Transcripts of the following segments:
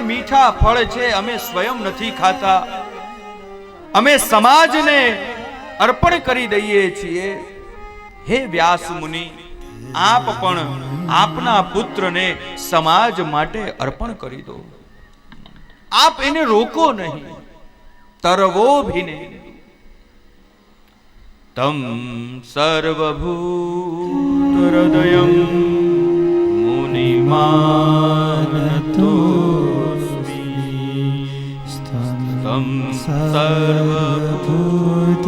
મીઠા ફળ છે, અમે સ્વયં નથી ખાતા, અમે સમાજને અર્પણ કરી દઈએ છીએ. હે વ્યાસ મુનિ, આપ પણ આપના પુત્રને સમાજ માટે અર્પણ કરી દો. આપ એને રોકો નહીં, તરવો ભી નહીં. તમ સર્વભૂત હૃદયમ મુનિમાનતોસ્મિ. તમ સર્વભૂત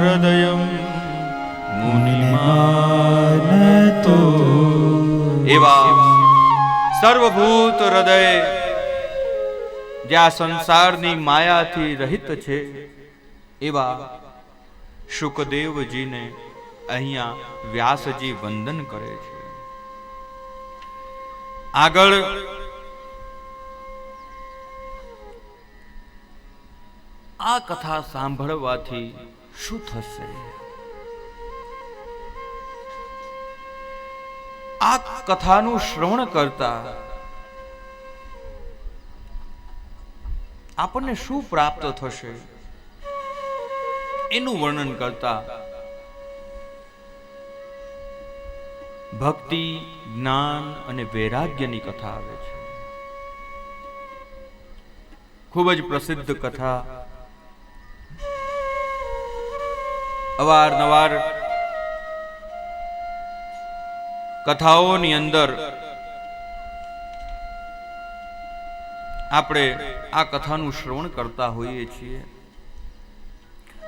હૃદયમ મુનિમાનતો. એવા સર્વભૂત હૃદય જ્યાં સંસારની માયાથી રહિત છે, એવા શુકદેવજીને અહીંયા વ્યાસજી વંદન કરે છે. આગળ આ કથા સાંભળવાથી શું થશે? આ કથાનું શ્રવણ કરતા આપણને શું પ્રાપ્ત થશે એનું વર્ણન કરતા ભક્તિ, જ્ઞાન અને વૈરાગ્યની કથા આવે છે. ખૂબ જ પ્રસિદ્ધ કથા. અવારનવાર કથાઓની અંદર આપણે આ કથાનું શ્રવણ કરતા હોઈએ છીએ.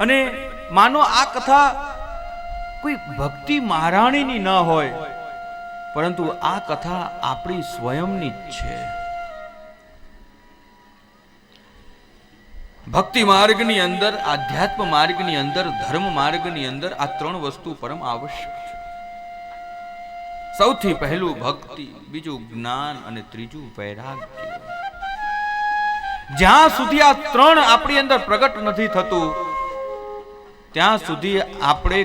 અને માનો આ કથા કોઈ ભક્તિ મહારાણીની ન હોય, પરંતુ આ કથા આપણી સ્વયંની જ છે. ભક્તિ માર્ગની અંદર, આધ્યાત્મ માર્ગની અંદર, ધર્મ માર્ગની અંદર આ ત્રણ વસ્તુ પરમ આવશ્યક છે. સૌથી પહેલું ભક્તિ, બીજું જ્ઞાન અને ત્રીજું વૈરાગ્ય. જ્યાં સુધી આ ત્રણ આપણી અંદર પ્રગટ નથી થતું, ત્યાં સુધી આપણે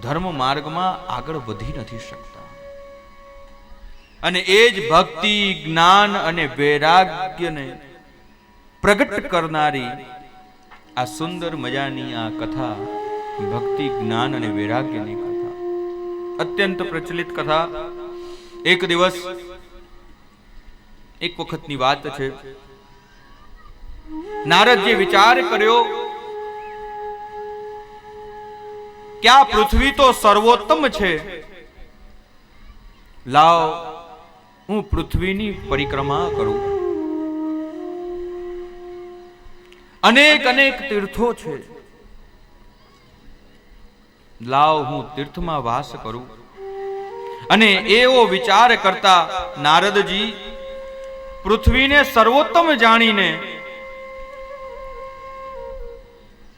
ધર્મ માર્ગમાં આગળ વધી નથી શકતા. અને એ જ ભક્તિ, જ્ઞાન અને વૈરાગ્યને પ્રગટ કરનારી આ સુંદર મજાની આ કથા ભક્તિ, જ્ઞાન અને વૈરાગ્યની કથા, અત્યંત પ્રચલિત કથા. એક દિવસ એક વખતની વાત છે, નારદજી વિચાર કર્યો કે આ પૃથ્વી તો સર્વોત્તમ છે, લાવ હું પૃથ્વીની પરિક્રમા કરું. અનેક અનેક તીર્થો છે, લાવ હું તીર્થમાં વાસ કરું. અને એવો વિચાર કરતા નારદજી પૃથ્વીને સર્વોત્તમ જાણીને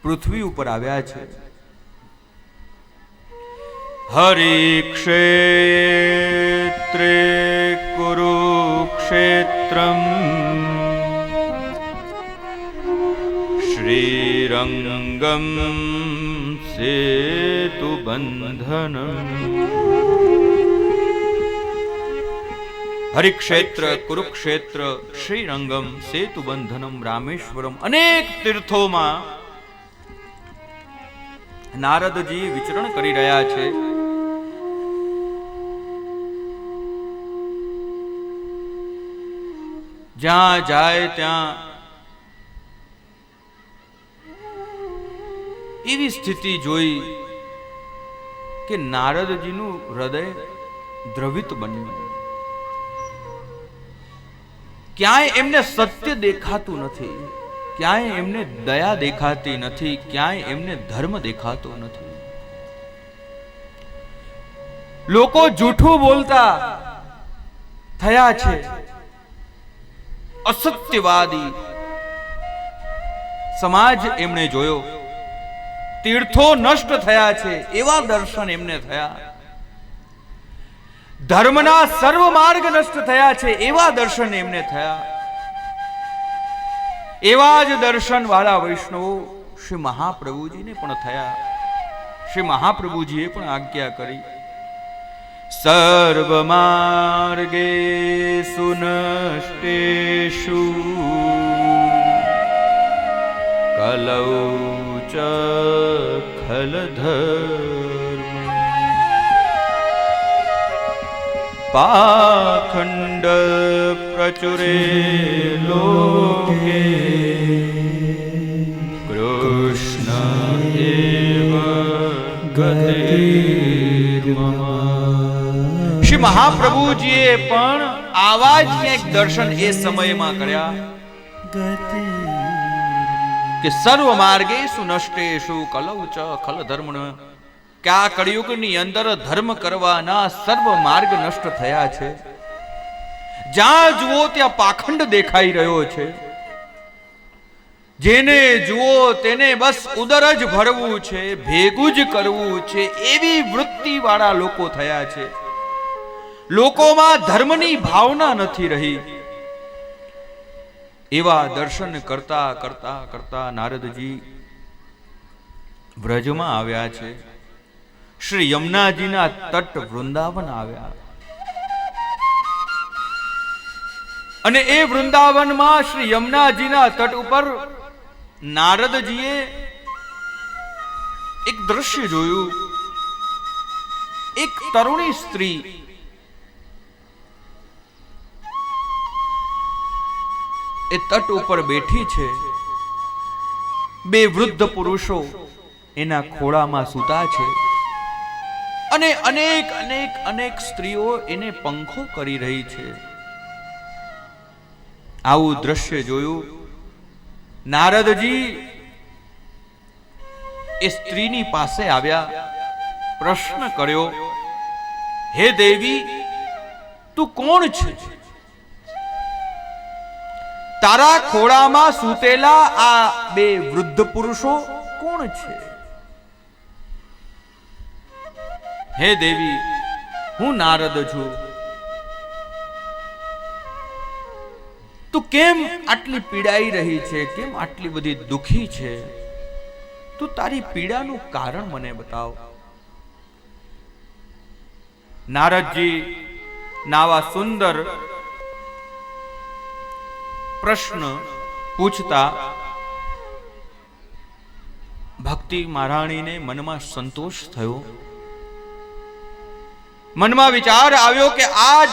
પૃથ્વી ઉપર આવ્યા છે. હરિક્ષેત્રે કુરુક્ષેત્રમ શ્રીરંગમ સેતુબંધનમ. હરિક્ષેત્ર, કુરુક્ષેત્ર, શ્રીરંગમ, સેતુબંધનમ, રામેશ્વરમ, અનેક તીર્થોમાં નારદજી વિચરણ કરી રહ્યા છે. જ્યાં જાય ત્યાં એવી સ્થિતિ જોઈ કે નારદજીનું હૃદય દ્રવિત બન્યું. ક્યાંય એમને સત્ય દેખાતું નથી, ક્યાંય એમને દયા દેખાતી નથી, ક્યાંય એમને ધર્મ દેખાતો નથી. લોકો જૂઠું બોલતા થયા છે, અસત્યવાદી સમાજ એમણે જોયો. તીર્થો નષ્ટ થયા છે એવા દર્શન એમને થયા. ધર્મના સર્વ માર્ગ નષ્ટ થયા છે એવા દર્શન એમને થયા. એવા જ દર્શન વાળા વૈષ્ણવો શ્રી મહાપ્રભુજીને પણ થયા. શ્રી મહાપ્રભુજીએ પણ આજ્ઞા કરી સર્વમાર્ગે સુનષ્ટેષુ કલૌ ચ ખલધર્મ પાખંડ પ્રચુરે લોકે કૃષ્ણ એવ ગતિર્મમ. શ્રી મહાપ્રભુજીએ પણ આવા જ એક દર્શન એ સમયમાં કર્યા કે સર્વ માર્ગે સુનષ્ટેષુ કલૌ ચ ખલ ધર્મ, કે આ કળિયુગની અંદર ધર્મ કરવાના સર્વ માર્ગ નષ્ટ થયા છે. જ્યાં જુઓ ત્યાં પાખંડ દેખાઈ રહ્યો છે. જેને જુઓ તેને બસ ઉદર જ ભરવું છે, ભેગું જ કરવું છે, એવી વૃત્તિ વાળા લોકો થયા છે. લોકોમાં ધર્મની ભાવના નથી રહી. એવા દર્શન કરતા કરતા કરતા નારદજી વ્રજમાં આવ્યા છે. શ્રી યમુનાજીના તટ વૃંદાવન આવ્યા અને એ વૃંદાવનમાં શ્રી યમુનાજીના તટ ઉપર નારદજીએ એક દ્રશ્ય જોયું. એક તરુણી સ્ત્રી એ તટ ઉપર બેઠી છે. બે વૃદ્ધ પુરુષો એના ખોળામાં સૂતા છે અને અનેક અનેક અનેક સ્ત્રીઓ એને પંખો કરી રહી છે. આવું દ્રશ્ય જોયું. નારદજી એ સ્ત્રીની પાસે આવ્યા, પ્રશ્ન કર્યો, હે દેવી, તું કોણ છે? તારા ખોળામાં સૂતેલા આ બે વૃદ્ધ પુરુષો કોણ છે? હે દેવી, હું નારદ છું. તું કેમ આટલી પીડાઈ રહી છે? કેમ આટલી બધી દુખી છે? તું તારી પીડાનું કારણ મને બતાવ. નારદજી નાવા સુંદર પ્રશ્ન પૂછતા ભક્તિ મહારાણીને મનમાં સંતોષ થયો. મનમાં વિચાર આવ્યો કે આજ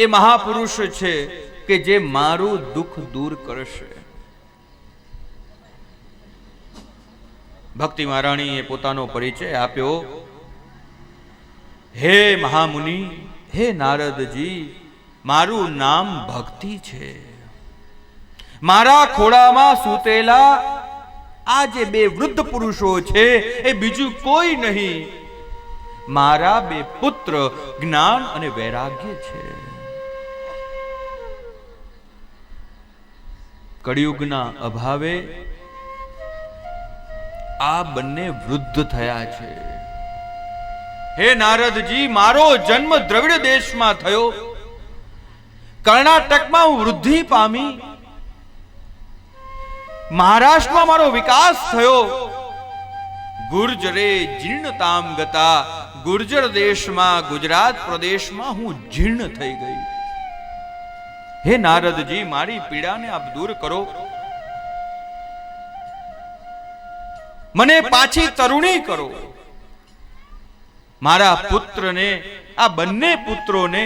એ મહાપુરુષ છે કે જે મારું દુઃખ દૂર કરશે. ભક્તિ મહારાણીએ પોતાનો પરિચય આપ્યો. હે મહામુનિ, હે નારદજી, મારું નામ ભક્તિ છે. મારા ખોળામાં સૂતેલા આ જે બે વૃદ્ધ પુરુષો છે એ બીજું કોઈ નહીં, મારા બે પુત્ર જ્ઞાન અને વૈરાગ્ય છે. કળિયુગના અભાવે આ બંને વૃદ્ધ થયા છે. હે નારદજી, મારો જન્મ દ્રવિડ દેશમાં થયો. કર્ણાટકમાં હું વૃદ્ધિ પામી. મહારાષ્ટ્રમાં મારો વિકાસ થયો. ગુર્જરે જીર્ણતામ ગતા, ગુર્જર દેશમાં ગુજરાત પ્રદેશમાં હું જીર્ણ થઈ ગઈ. હે નારદજી, મારી પીડાને આપ દૂર કરો. મને પાછી તરુણી કરો. મારા પુત્રને, આ બંને પુત્રોને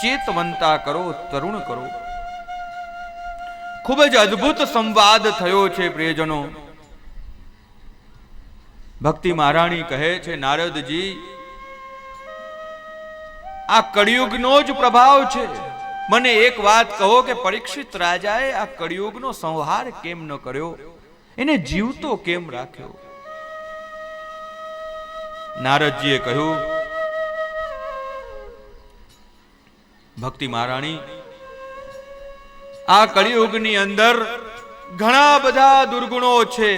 ચેતવંતા કરો, તરુણ કરો. ખૂબ જ અદ્ભુત સંવાદ થયો છે પ્રિયજનો. ભક્તિ મહારાણી કહે છે, નારદજી, આ કળિયુગનો જ પ્રભાવ છે. મને એક વાત કહો કે પરીક્ષિત રાજાએ આ કળિયુગનો સંહાર કેમ ન કર્યો? એને જીવતો કેમ રાખ્યો? નારદજીએ કહ્યું, ભક્તિ મહારાણી, આ કળિયુગની અંદર ઘણા બધા દુર્ગુણો છે,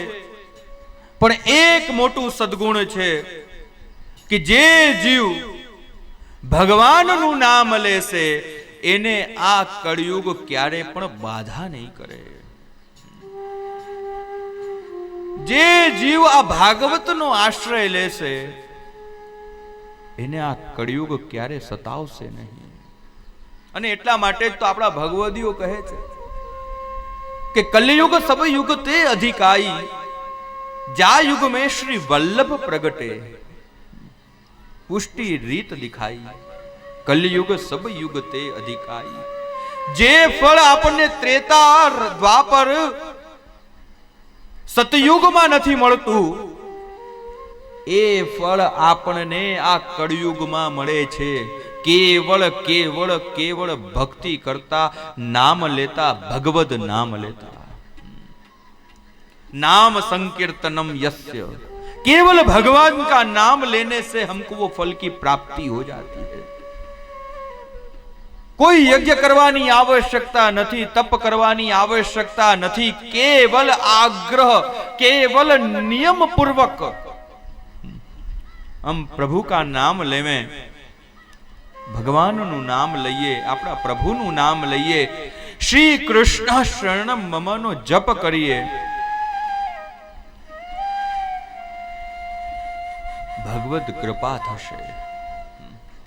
પણ એક મોટું સદગુણ છે કે જે જીવ ભગવાનનું નામ લેશે એને આ કળિયુગ ક્યારે પણ બાધા નહીં કરે. જે જીવ આ ભાગવતનો આશ્રય લેશે એને આ કળિયુગ ક્યારે સતાવશે નહીં. અને એટલા માટે જ તો આપણા ભગવદીઓ કહે છે કે કલયુગ સબ યુગ તે અધિકાઈ, જા યુગ में श्री वल्लभ प्रगटे, पुष्टि रीत दिखाई, कलयुग सब युग ते अधिकाई. જે ફળ આપણને ત્રેતા દ્વાપર સતયુગમાં નથી મળતું, એ ફળ આપણને આ કળયુગમાં મળે છે. કેવળ કેવળ કેવળ ભક્તિ કરતા, नाम लेता, भगवद नाम लेता. नाम संकीर्तनम यस्य, केवल भगवान का नाम लेने से हमको वो फल की प्राप्ति हो जाती है. कोई यज्ञ करवानी आवश्यकता नहीं, तप करवानी आवश्यकता नहीं. केवल आग्रह, केवल नियम पूर्वक हम प्रभु का नाम लेवे, ભગવાનનું નામ લઈએ, આપણા પ્રભુનું નામ લઈએ, શ્રી કૃષ્ણ શરણમ મમનો જપ કરીએ, ભગવદ કૃપા થશે.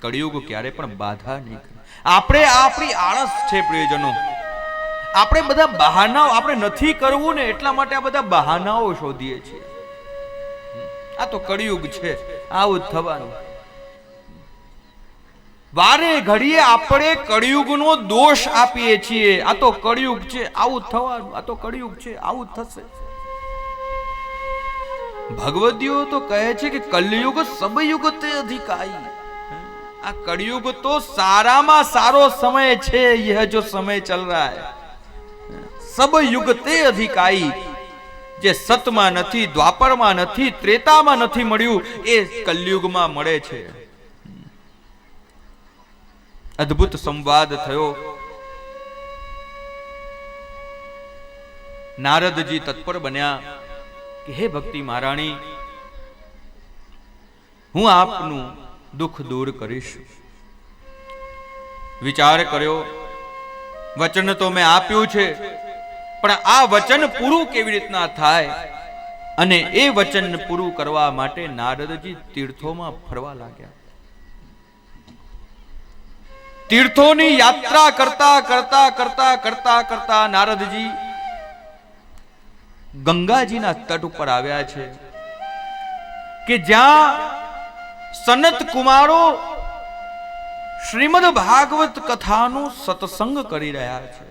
કળિયુગ ક્યારે પણ બાધા નહીં કરે. આપણે આપણી આળસ છે પ્રિયજનો, આપણે બધા બહાનાઓ, આપણે નથી કરવું ને એટલા માટે આ બધા બહાનાઓ શોધીએ છીએ. આ તો કળિયુગ છે, આવું જ થવાનું. વારે ઘડીએ આપણે કળિયુગનો દોષ આપીએ છીએ. આ તો કળિયુગ છે, આવું થવાનું. આ તો કળિયુગ છે, આવું થશે. ભગવદીઓ તો કહે છે કે કલયુગ સબ યુગ તે અધિકાઈ. આ કળિયુગ તો સારામાં સારો સમય છે. यह जो समय चल रहा है, सब युग ते अधिकाई. જે સતમાં નથી, દ્વાપરમાં નથી, ત્રેતામાં નથી મળ્યું, એ કલયુગમાં મળે છે. અદ્ભુત સંવાદ થયો. નારદજી તત્પર બન્યા કે હે ભક્તિ મહારાણી, હું આપનું દુઃખ દૂર કરીશ. વિચાર કર્યો, વચન તો મેં આપ્યું છે, પણ આ વચન પૂરું કેવી રીતના થાય? અને એ વચન પૂરું કરવા માટે નારદજી તીર્થોમાં ફરવા લાગ્યા. તીર્થોની યાત્રા કરતા કરતા કરતા કરતા કરતા નારદજી ગંગાજીના તટ ઉપર આવ્યા છે કે જ્યાં સનત કુમારો શ્રીમદ ભાગવત કથાનું સત્સંગ કરી રહ્યા છે.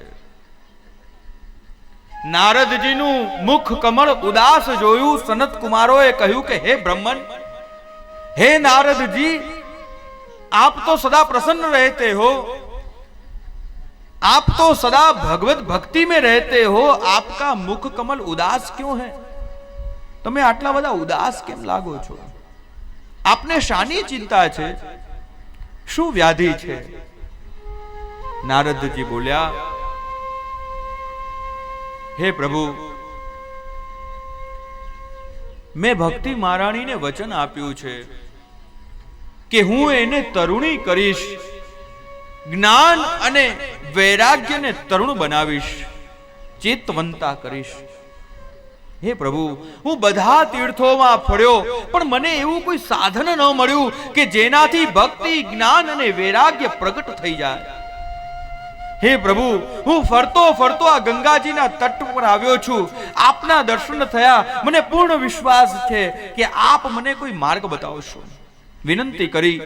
નારદજીનું મુખ કમળ ઉદાસ જોયું. સનત કુમારોએ કહ્યું કે હે બ્રહ્મન, હે નારદજી, आप तो सदा प्रसन्न रहते हो, आप तो सदा भगवत भक्ति में रहते हो, आपका मुख कमल उदास क्यों है? તમે આટલા બધા ઉદાસ કેમ લાગો છો? આપને શાની ચિંતા છે? શું વ્યાધિ છે? નારદજી બોલ્યા, હે પ્રભુ, મેં ભક્તિ મહારાણીને વચન આપ્યું છે કે હું એને તરુણી કરીશ, જ્ઞાન અને વૈરાગ્યને તરુણ બનાવીશ, ચેતવંતા કરીશ. હે પ્રભુ, હું બધા તીર્થોમાં ફર્યો, પણ મને એવું કોઈ સાધન ન મળ્યું કે જેનાથી ભક્તિ, જ્ઞાન અને વૈરાગ્ય પ્રગટ થઈ જાય. હે પ્રભુ, હું ફરતો ફરતો આ ગંગાજીના તટ પર આવ્યો છું. આપના દર્શન થયા, મને પૂર્ણ વિશ્વાસ છે કે આપ મને કોઈ માર્ગ બતાવશો. વિનંતી કરી.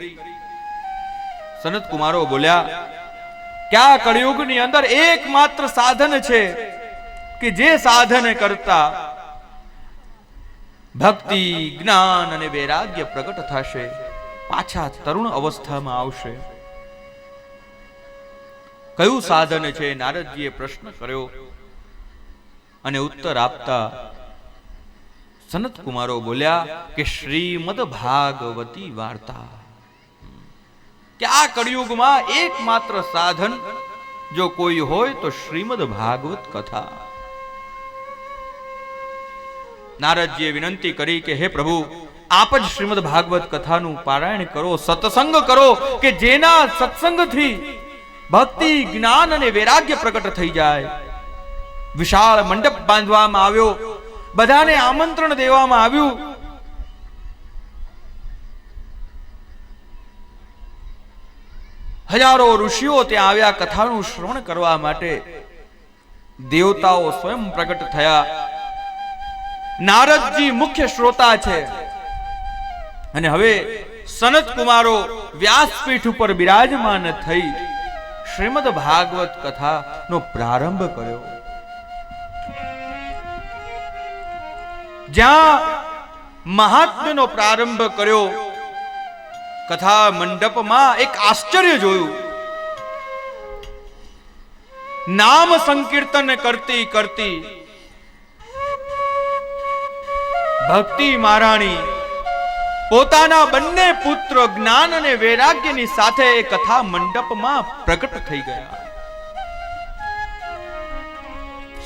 સનત કુમારો બોલ્યા કે આ કળિયુગની અંદર એકમાત્ર સાધન છે કે જે સાધન કરતા ભક્તિ, જ્ઞાન અને વૈરાગ્ય પ્રગટ થશે, પાછા તરુણ અવસ્થામાં આવશે. કયું સાધન છે? નારદજીએ પ્રશ્ન કર્યો અને ઉત્તર આપતા સનત કુમારો બોલ્યા કે શ્રીમદ ભાગવતી વાર્તા. કે આ કળિયુગમાં એકમાત્ર સાધન જો કોઈ હોય તો શ્રીમદ ભાગવત કથા. નારદજીએ વિનંતી કરી કે હે પ્રભુ, આપ જ શ્રીમદ ભાગવત કથાનું પારાયણ કરો, સત્સંગ કરો, કે જેના સત્સંગથી ભક્તિ, જ્ઞાન અને વૈરાગ્ય પ્રગટ થઈ જાય. વિશાળ મંડપ બાંધવામાં આવ્યો, બધાને આમંત્રણ દેવામાં આવ્યું. હજારો ઋષિઓ ત્યાં આવ્યા કથાનું શ્રવણ કરવા માટે. દેવતાઓ સ્વયં પ્રગટ થયા. નારદજી મુખ્ય શ્રોતા છે. અને હવે સનત કુમારો વ્યાસપીઠ ઉપર બિરાજમાન થઈ શ્રીમદ ભાગવત કથાનો પ્રારંભ કર્યો. જ્યાં મહાત્મ્યનો પ્રારંભ કર્યો, કથા મંડપમાં એક આશ્ચર્ય જોયું. નામ સંકીર્તન કરતી કરતી ભક્તિ મહારાણી પોતાના બંને પુત્ર જ્ઞાન અને વૈરાગ્યની સાથે એ કથા મંડપમાં પ્રગટ થઈ ગયા.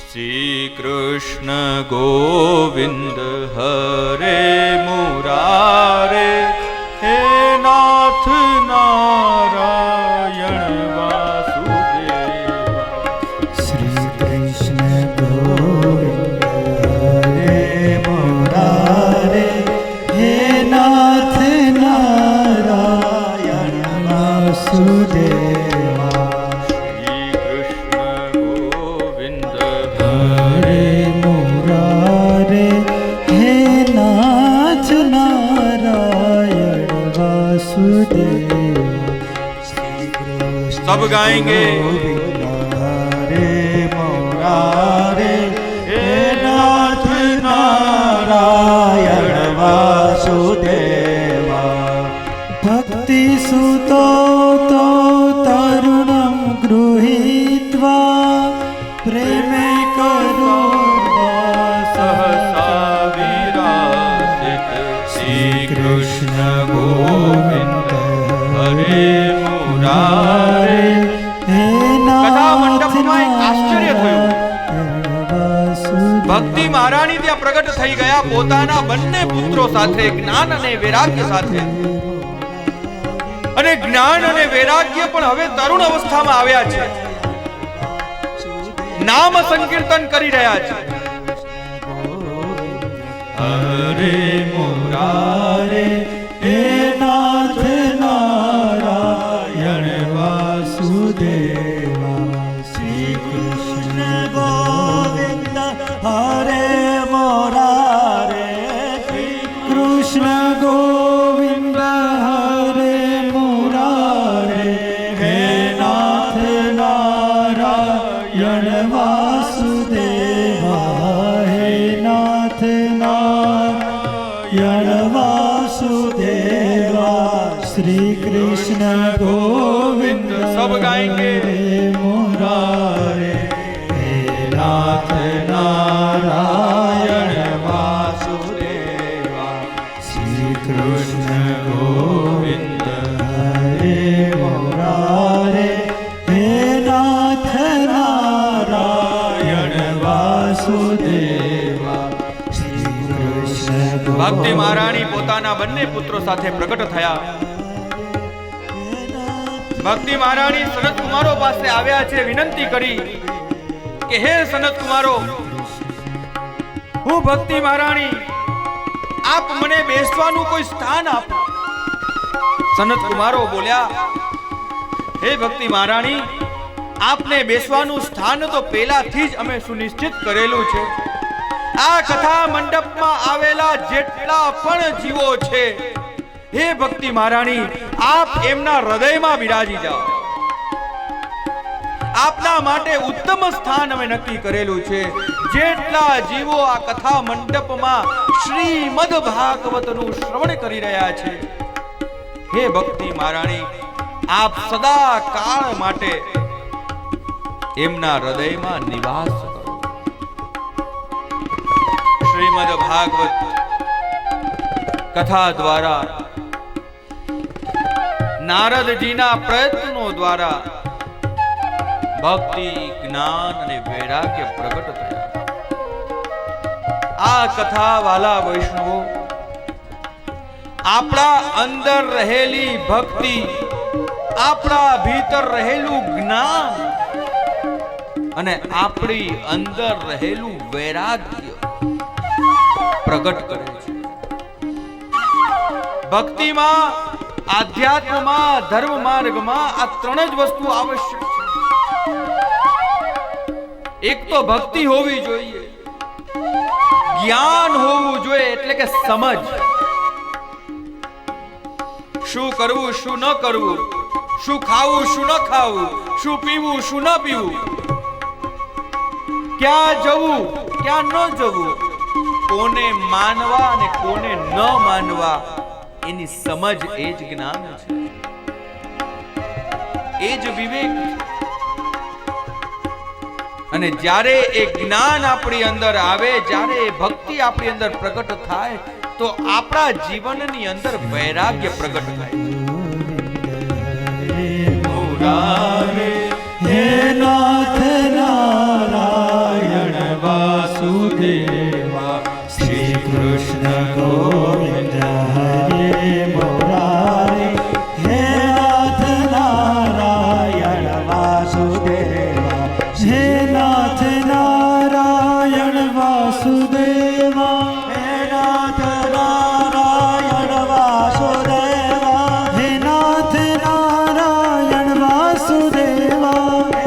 શ્રી કૃષ્ણ ગોવિંદ હરે મુરારે હે નાથ નારાયણ વાસુદેવ. શ્રી કૃષ્ણ ગોવિંદ હરે મુરારે હે નાથ નારાયણ વાસુદેવા. શ્રી કૃષ્ણ ગોવિંદ હરે મુરારે હે નાથ નારાયણ વાસુદેવા. શ્રી કૃષ્ણ सब गाएंगे. हरे मुरारे हे नाथ नारायण वासुदेवा. भक्ति सुतो तो तरुणं गृहीत्वा प्रेमे सहसा विराजित. श्री कृष्ण गोविंद हरे मुरारे. હે કથા મંડપમાં એક આશ્ચર્ય થયું. ભક્તિ મહારાણી ત્યાં પ્રગટ થઈ ગયા પોતાના બંને પુત્રો સાથે, જ્ઞાન અને વૈરાગ્ય સાથે. અને જ્ઞાન અને વૈરાગ્ય પણ હવે તરુણ અવસ્થામાં આવ્યા છે. નામ સંકીર્તન કરી રહ્યા છે. હરે મુરારે હે નાથ નારાયણ વાસુદેવા. શ્રી કૃષ્ણ ગોવિંદ હરે મુરારે શ્રી કૃષ્ણ ગોવિંદ હરે મુરારે હે નાથ નારાયણ વાસુદેવા. હે નાથ નારાયણ વાસુદેવા. શ્રી કૃષ્ણ ગોવિંદ सब गाएंगे. મુરારે હે નાથ નારાયણ વાસુદેવા. શ્રી કૃષ્ણ ગોવિંદ હરે મુરારે હે નાથ નારાયણ વાસુદેવા. શ્રી કૃષ્ણ ભક્તિ મહારાણી પોતાના બંને પુત્રો સાથે પ્રગટ થયા. ભક્તિ મહારાણી સનત કુમારો પાસે આવ્યા છે. વિનંતી કરી કે હે સનત કુમારો, હું ભક્તિ મહારાણી, આપ મને બેસવાનું કોઈ સ્થાન આપો. સનત કુમારો બોલ્યા, હે ભક્તિ મહારાણી, આપને બેસવાનું સ્થાન તો પહેલાથી જ અમે સુનિશ્ચિત કરેલું છે. આ કથા મંડપમાં આવેલા જેટલા પણ જીવો છે, હે ભક્તિ મહારાણી, આપ એમના હૃદયમાં બિરાજી જાઓ. આપના માટે ઉત્તમ સ્થાન અમે નક્કી કરેલું છે. જેટલા જીવો આ કથા મંડપમાં શ્રીમદ ભાગવતનું શ્રવણ કરી રહ્યા છે, હે ભક્તિ મહારાણી, આપ સદા કાળ માટે એમના હૃદયમાં નિવાસ કરો. શ્રીમદ ભાગવત કથા દ્વારા, નારદજીના પ્રયત્નો દ્વારા ભક્તિ, જ્ઞાન અને વૈરાગ્ય પ્રગટ થયા. આ કથા વાલા વૈષ્ણવો, આપણા અંદર રહેલી ભક્તિ, આપણા ભીતર રહેલું જ્ઞાન અને આપણી અંદર રહેલું વૈરાગ્ય પ્રગટ કરે છે. ભક્તિમાં આધ્યાત્મમાં ધર્મ માર્ગમાં આ ત્રણ જ વસ્તુ આવશ્યક છે. એક તો ભક્તિ હોવી જોઈએ, જ્ઞાન હોવું જોઈએ એટલે કે સમજ. શું કરવું શું ન કરવું, શું ખાવું શું ન ખાવું, શું પીવું શું ન પીવું, ક્યાં જવું ક્યાં ન જવું, કોને માનવા અને કોને ન માનવા, એની સમજ એ જ જ્ઞાન છે, એ જ વિવેક. અને જ્યારે એ જ્ઞાન આપણી અંદર આવે, જ્યારે એ ભક્તિ આપણી અંદર પ્રગટ થાય, તો આપણા જીવનની અંદર વૈરાગ્ય પ્રગટ થાય. મુરારે હે નાથ નારાયણ વાસુદેવા, શ્રી કૃષ્ણ ગોવિંદ હરે મુરારે હે નાથ નારાયણ વાસુદેવા, હે નાથ નારાયણ વાસુદેવા, હે નાથ નારાયણ વાસુદેવા, હે નાથ નારાયણ વાસુદેવા, હે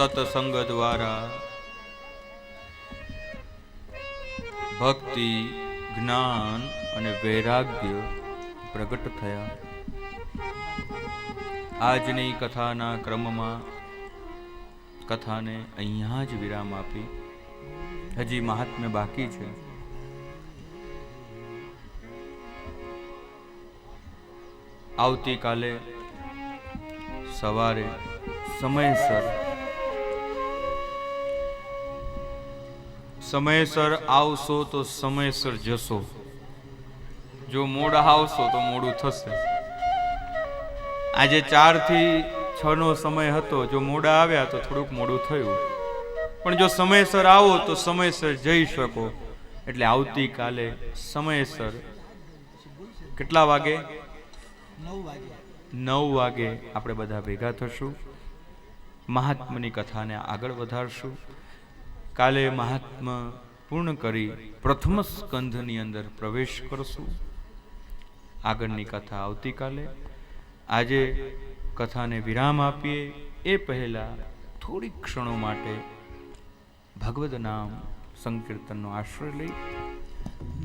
સત્સંગ દ્વારા ભક્તિ, જ્ઞાન અને વૈરાગ્ય પ્રગટ થયા. આજની કથાના ક્રમમાં કથાને અહીંયા જ વિરામ આપી. હજી મહાત્મ્ય બાકી છે. આવતીકાલે સવારે સમયસર આવશો તો સમયસર જશો. જો મોડા આવશો તો મોડું થશે. આજે 4 થી 6 નો સમય હતો. જો મોડા આવ્યા તો થોડુંક મોડું થયું, પણ જો સમયસર આવો તો સમયસર જઈ શકો. એટલે આવતીકાલે સમયસર કેટલા વાગે? 9 વાગે આપણે બધા ભેગા થશું. મહાત્માની કથાને આગળ વધારશું. કાલે મહાત્મા પૂર્ણ કરી પ્રથમ સ્કંધની અંદર પ્રવેશ કરશું. આગળની કથા આવતીકાલે. આજે કથાને વિરામ આપીએ એ પહેલા થોડી ક્ષણો માટે ભગવદ નામ સંકીર્તનનો આશ્રય લઈ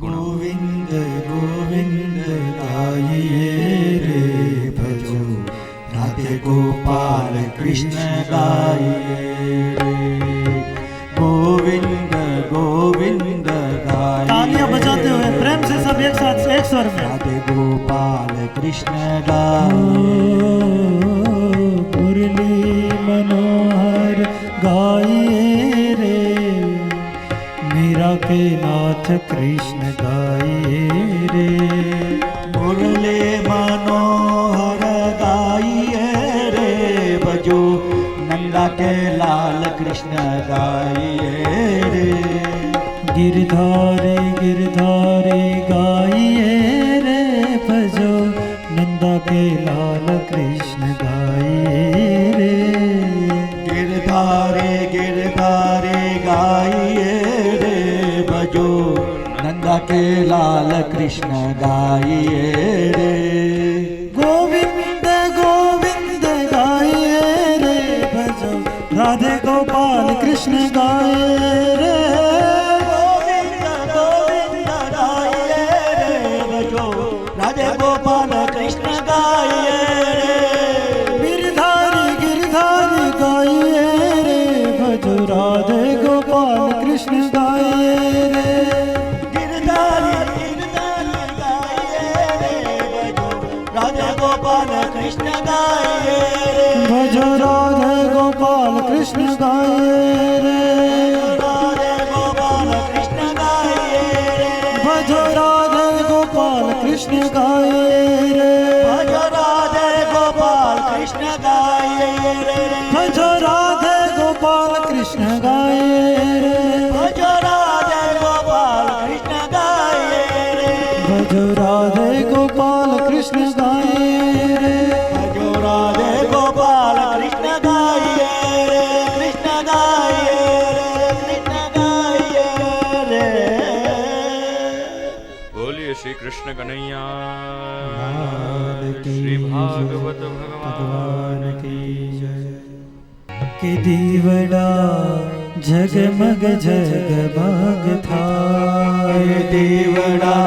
ગોવિંદ ગોવિંદ ગાઈએ રે ભજો, રાધે ગોપાલ કૃષ્ણ ગાઈએ રે. गोविंद गोविंद गाए. तालियां बजाते हुए प्रेम से सब एक साथ एक स्वर में. राधे गोपाल कृष्ण गाए. मुरली मनोहर गाए रे, मीरा के नाथ कृष्ण गाए रे. मुरली मनोहर गाए रे भजो, नंदा के लाल कृष्ण गाइए रे. गिरधारी गिरधारी गाइए रे भजो, नंदा के लाल कृष्ण गाइए रे. गिरधारी गिरधारी गाइए रे भजो, नंदा के लाल कृष्ण गाइए रे. गोविंद गोविंद गाइए रे भजो, राधे गोपाल कृष्ण गाए रे. गोविंद गोविंद गाइए रे भजो, राधे गोपाल कृष्ण गाए रे. गिरधारी गिरधारी गाइए रे भजो, राधे गोपाल कृष्ण गाए रे. गिरधारी गिरधारी गाइए रे भजो, राधे गोपाल कृष्ण गाए रे. भजो राधे गोपाल कृष्ण गाए रे. राधे गोपाल कृष्ण गाए रे. भजो राधे गोपाल कृष्ण गाए रे. भजो राधे गोपाल कृष्ण गाए रे. भजो राधे गोपाल कृष्ण गाए रे. भजो राधे गोपाल कृष्ण गाए रे. भजो राधे गोपाल कृष्ण गाए रे. भजो राधे गोपाल कृष्ण गाए रे. कृष्ण गाए रे. कृष्ण गाए रे. बोलिए श्री कृष्ण कन्हैया की श्री भागवत भगवान की जय. कि दीवड़ा जगमग जगमग थाय. दीवड़ा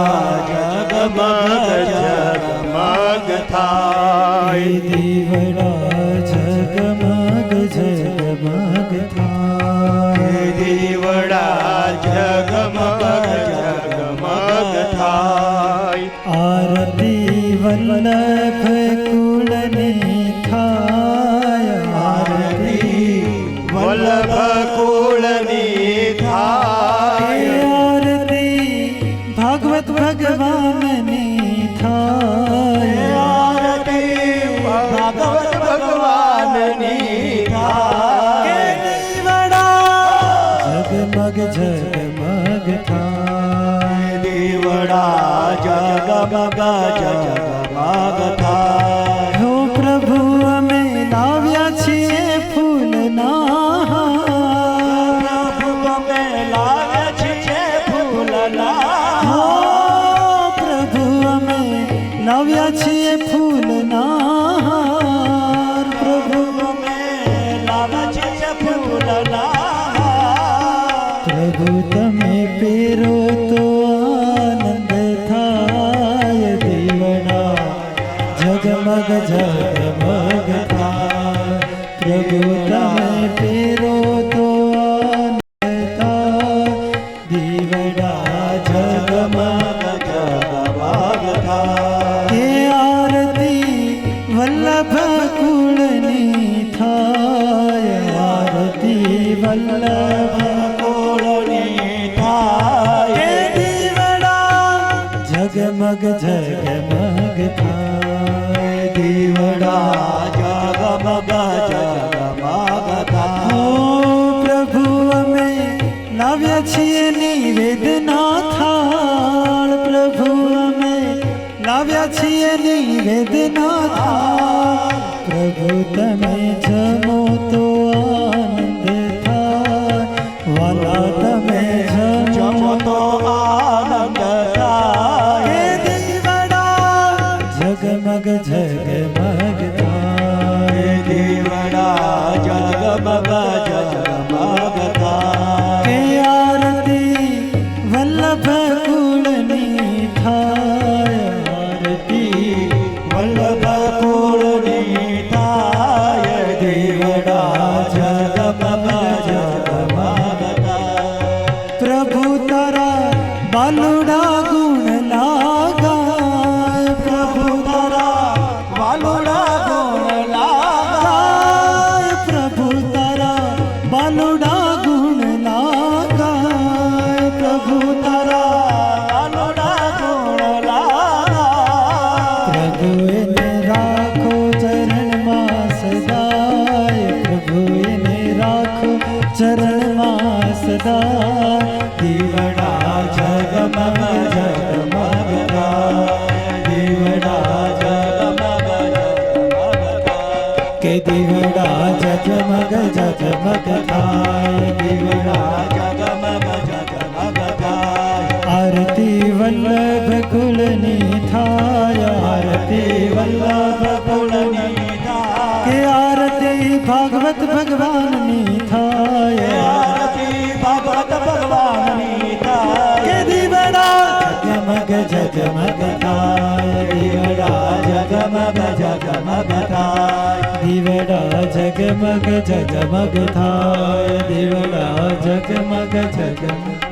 जगमग जगमग थाय. दीवड़ा जगमग जगमग थाय. दीवड़ा जगमग जगमग थाय. आरती वल्लभ कुलनी थाय. आरती वल्लभ कुलनी थाय. आरती भागवत भगवान नी थाय. आरती भागवत भगवान नी थाय. दीवड़ा जगमग जगमग थाय. दीवड़ा जगमग जगमग थाय. हो प्रभु અમે લાવ્યા છીએ ફૂલના. પ્રભુ અમે લાવ્યા છીએ ફૂલના. હો પ્રભુ અમે લાવ્યા છીએ ફૂલના. પ્રભુ અમે લાવ્યા છીએ ફૂલ જગમગ થાય પ્રભુ તમે ફેરો તો આનંદ થાય દીવડા જગમગ કે આરતી વલ્લભ કુળની થાય આરતી વલ્લભ કુળની થાય જગમગ જગમગ થાય દીવડા જગમગ થાય ઓ પ્રભુ અમે લાવ્યા છીએ નિવેદના થાળ પ્રભુ અમે લાવ્યા છીએ નિવેદના થાળ પ્રભુ તમે જમો તો આનંદ થાય વાલા તમે જમો તો આનંદ જગમગ જગમગ થાય દીવડા જગમગ જગમગ થાય કે આરતી વલ્લભ કુળની થાય આરતી વલ્લભ કુળની થાય દીવડા જગમગ જગમગ થાય પ્રભુ તારા બાલુડા ગુણ લાગા બાલુડા ગુણ લાગાય પ્રભુ તારા બાલુડા ગુણ લાગાય પ્રભુ એને રાખો ચરણમાં સદાય પ્રભુ એને રાખો ચરણમાં સદાય દીવડા જગમગ જગમગ દીવડા જગમગ કે દીવડા જગમગ જગમગ થાય દીવડા જગમગ જગમગ થાય આરતી વલ્લભ કુળની થાય આરતી વલ્લભ કુળની થાય કે આરતી ભાગવત ભગવાનની થાય આરતી ભાગવત ભગવાનની થાય કે દીવડા જગમગ જગમગ થાય દીવડા જગમગ જગમગ થાય દીવડા જગમગ જગમગ થાય દીવડા જગમગ જગમગ